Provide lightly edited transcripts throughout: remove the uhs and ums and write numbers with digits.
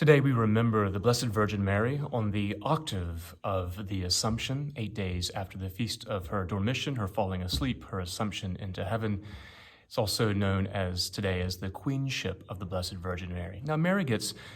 Today we remember the Blessed Virgin Mary on the Octave of the Assumption, 8 days after the feast of her Dormition, her falling asleep, her Assumption into heaven. It's also known today as the Queenship of the Blessed Virgin Mary. Now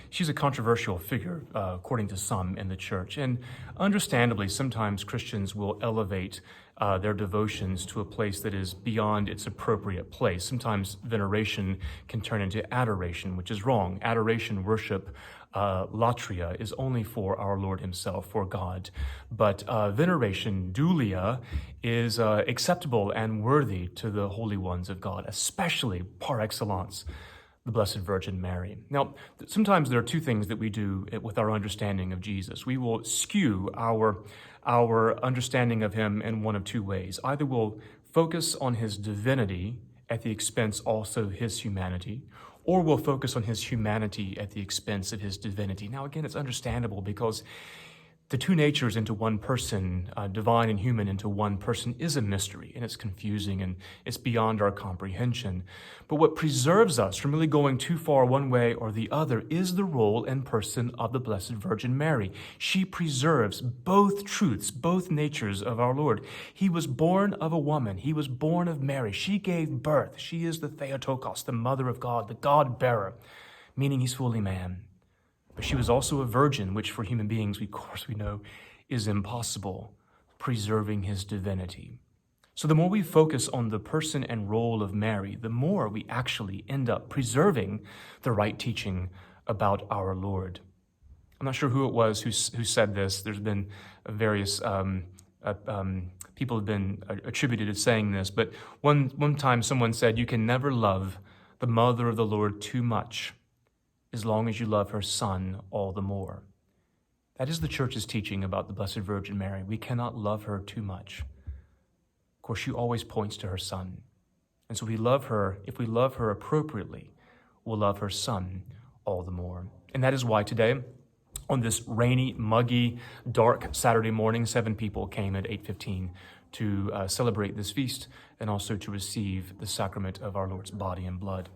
she's a controversial figure, according to some in the Church, and understandably sometimes Christians will elevate their devotions to a place that is beyond its appropriate place. Sometimes veneration can turn into adoration, which is wrong. Adoration, worship, latria is only for our Lord himself, for God. But veneration, dulia, is acceptable and worthy to the holy ones of God, especially par excellence, the Blessed Virgin Mary. Now, sometimes there are two things that we do with our understanding of Jesus. We will skew our understanding of him in one of two ways. Either we'll focus on his divinity at the expense also of his humanity, or we'll focus on his humanity at the expense of his divinity. Now, again, it's understandable because the two natures into one person, divine and human into one person, is a mystery, and it's confusing, and it's beyond our comprehension. But what preserves us from really going too far one way or the other is the role and person of the Blessed Virgin Mary. She preserves both truths, both natures of our Lord. He was born of a woman. He was born of Mary. She gave birth. She is the Theotokos, the mother of God, the God-bearer, meaning he's fully man. But she was also a virgin, which for human beings, of course, we know is impossible, preserving his divinity. So the more we focus on the person and role of Mary, the more we actually end up preserving the right teaching about our Lord. I'm not sure who it was who said this. There's been various people have been attributed to saying this, but one time someone said, "You can never love the mother of the Lord too much, as long as you love her son all the more." That is the Church's teaching about the Blessed Virgin Mary. We cannot love her too much. Of course, she always points to her son. And so if we love her appropriately, we'll love her son all the more. And that is why today, on this rainy, muggy, dark Saturday morning, 7 people came at 8:15 to celebrate this feast and also to receive the sacrament of our Lord's body and blood.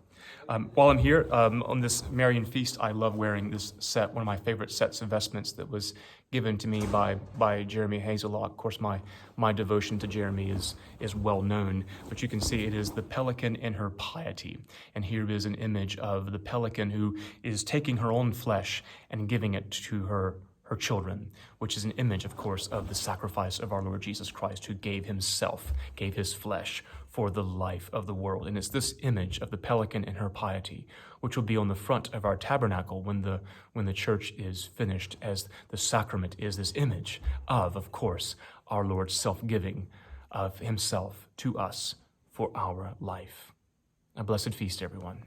While I'm here on this Marian feast, I love wearing this set, one of my favorite sets of vestments that was given to me by Jeremy Hazelock. Of course, my devotion to Jeremy is well known, but you can see it is the pelican in her piety. And here is an image of the pelican who is taking her own flesh and giving it to her children, which is an image, of course, of the sacrifice of our Lord Jesus Christ, who gave his flesh for the life of the world. And it's this image of the pelican in her piety, which will be on the front of our tabernacle when the church is finished, as the sacrament is this image of course, our Lord's self-giving of himself to us for our life. A blessed feast, everyone.